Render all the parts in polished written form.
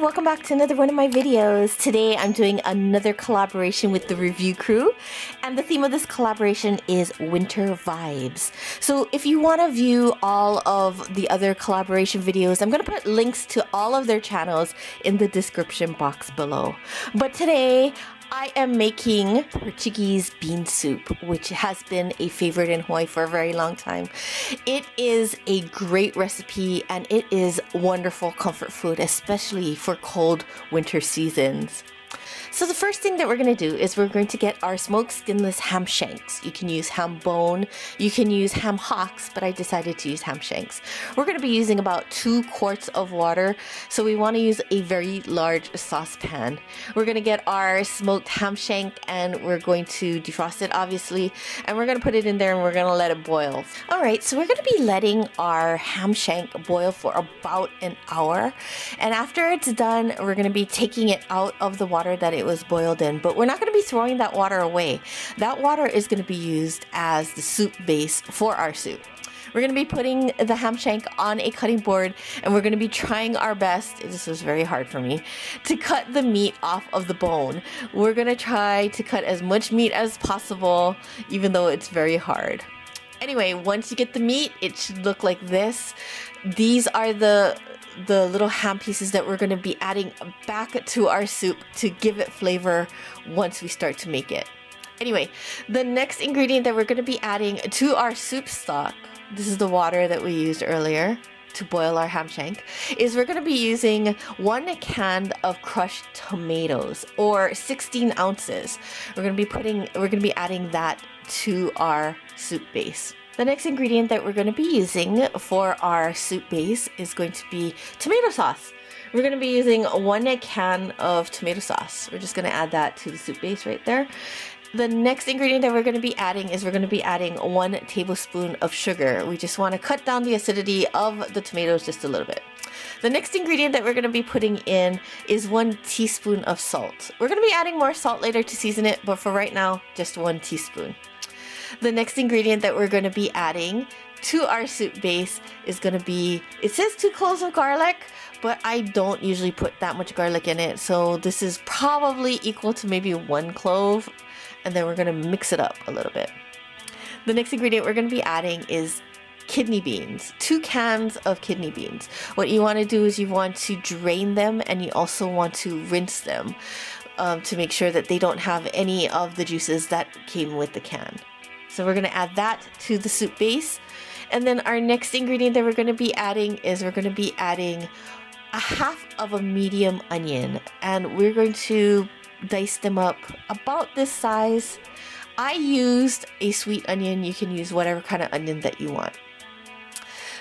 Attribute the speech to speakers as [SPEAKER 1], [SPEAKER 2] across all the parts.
[SPEAKER 1] welcome back to another one of my videos. Today I'm doing another collaboration with the review crew, and the theme of this collaboration is winter vibes. So if you want to view all of the other collaboration videos, I'm going to put links to all of their channels in the description box below. But today I am making Portuguese bean soup, which has been a favorite in Hawaii for a very long time. It is a great recipe and it is wonderful comfort food, especially for cold winter seasons. So the first thing that we're going to do is we're going to get our smoked skinless ham shanks. You can use ham bone, you can use ham hocks, but I decided to use ham shanks. We're going to be using about 2 quarts of water, so we want to use a very large saucepan. We're going to get our smoked ham shank and we're going to defrost it, obviously, and we're going to put it in there and we're going to let it boil. Alright, so we're going to be letting our ham shank boil for about an hour, and after it's done, we're going to be taking it out of the water that it was boiled in, but we're not going to be throwing that water away. That water is going to be used as the soup base for our soup. We're going to be putting the ham shank on a cutting board and we're going to be trying our best, this was very hard for me, to cut the meat off of the bone. We're going to try to cut as much meat as possible, even though it's very hard. Anyway, once you get the meat, it should look like this. These are the little ham pieces that we're going to be adding back to our soup to give it flavor once we start to make it. Anyway, the next ingredient that we're going to be adding to our soup stock, this is the water that we used earlier to boil our ham shank, is we're going to be using 1 can of crushed tomatoes, or 16 ounces. We're going to be adding that to our soup base. The next ingredient that we're going to be using for our soup base is going to be tomato sauce. We're going to be using 1 can of tomato sauce. We're just going to add that to the soup base right there. The next ingredient that we're going to be adding is 1 tablespoon of sugar. We just want to cut down the acidity of the tomatoes just a little bit. The next ingredient that we're going to be putting in is 1 teaspoon of salt. We're going to be adding more salt later to season it, but for right now, just 1 teaspoon. The next ingredient that we're going to be adding to our soup base is going to be, it says 2 cloves of garlic, but I don't usually put that much garlic in it, so this is probably equal to maybe 1 clove, and then we're going to mix it up a little bit. The next ingredient we're going to be adding is kidney beans, 2 cans of kidney beans. What you want to do is you want to drain them and you also want to rinse them to make sure that they don't have any of the juices that came with the can. So we're going to add that to the soup base. And then our next ingredient that we're going to be adding is we're going to be adding 1/2 of a medium onion. And we're going to dice them up about this size. I used a sweet onion. You can use whatever kind of onion that you want.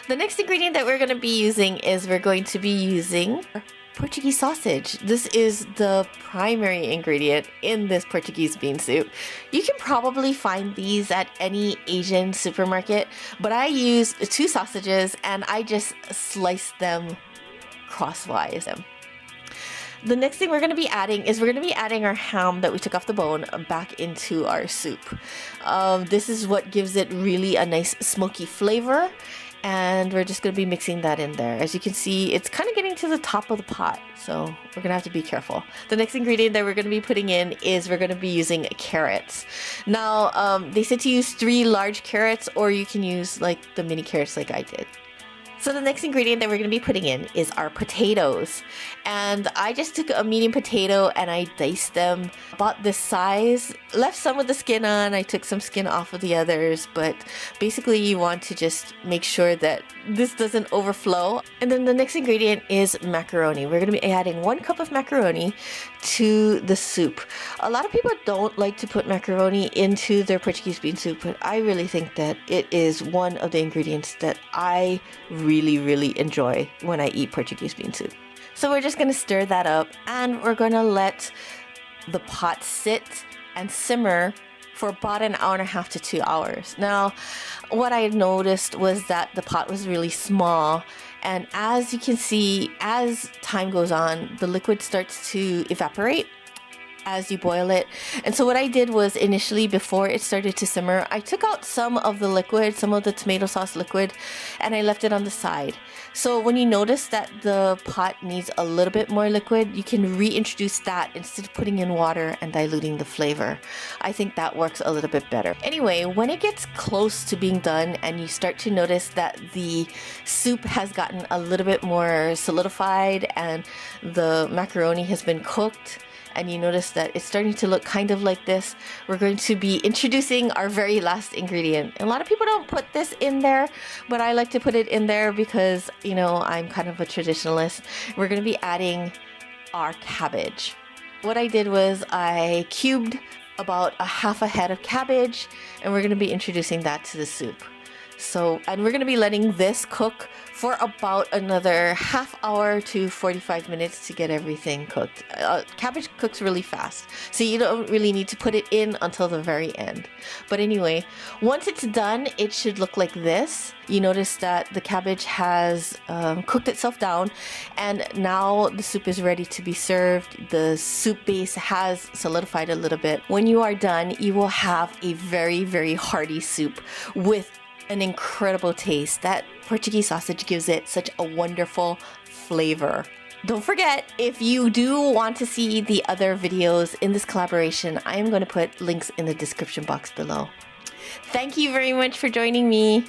[SPEAKER 1] The next ingredient that we're going to be using is we're going to be using Portuguese sausage. This is the primary ingredient in this Portuguese bean soup. You can probably find these at any Asian supermarket, but I used 2 sausages and I just sliced them crosswise. The next thing we're going to be adding is we're going to be adding our ham that we took off the bone back into our soup. This is what gives it really a nice smoky flavor. And we're just going to be mixing that in there. As you can see, it's kind of getting to the top of the pot, so we're going to have to be careful. The next ingredient that we're going to be putting in is we're going to be using carrots. Now, they said to use 3 large carrots, or you can use like the mini carrots like I did. So the next ingredient that we're going to be putting in is our potatoes. And I just took a medium potato and I diced them about this size. Left some of the skin on. I took some skin off of the others. But basically you want to just make sure that this doesn't overflow. And then the next ingredient is macaroni. We're going to be adding 1 cup of macaroni to the soup. A lot of people don't like to put macaroni into their Portuguese bean soup, but I really think that it is one of the ingredients that I really enjoy when I eat Portuguese bean soup. So we're just going to stir that up and we're going to let the pot sit and simmer for about 1.5 to 2 hours. Now, what I noticed was that the pot was really small, and as you can see, as time goes on, the liquid starts to evaporate. as you boil it. And so what I did was initially, before it started to simmer, I took out some of the liquid, some of the tomato sauce liquid, and I left it on the side. So when you notice that the pot needs a little bit more liquid, you can reintroduce that instead of putting in water and diluting the flavor. I think that works a little bit better. Anyway, when it gets close to being done and you start to notice that the soup has gotten a little bit more solidified and the macaroni has been cooked, and you notice that it's starting to look kind of like this, we're going to be introducing our very last ingredient. A lot of people don't put this in there, but I like to put it in there because, you know, I'm kind of a traditionalist. We're going to be adding our cabbage. What I did was I cubed about a half a head of cabbage, and we're going to be introducing that to the soup. So, and we're going to be letting this cook for about another half hour to 45 minutes to get everything cooked. Cabbage cooks really fast, so you don't really need to put it in until the very end. But anyway, once it's done, it should look like this. You notice that the cabbage has cooked itself down, and now the soup is ready to be served. The soup base has solidified a little bit. When you are done, you will have a very, very hearty soup with an incredible taste. That Portuguese sausage gives it such a wonderful flavor. Don't forget, if you do want to see the other videos in this collaboration, I am going to put links in the description box below. Thank you very much for joining me.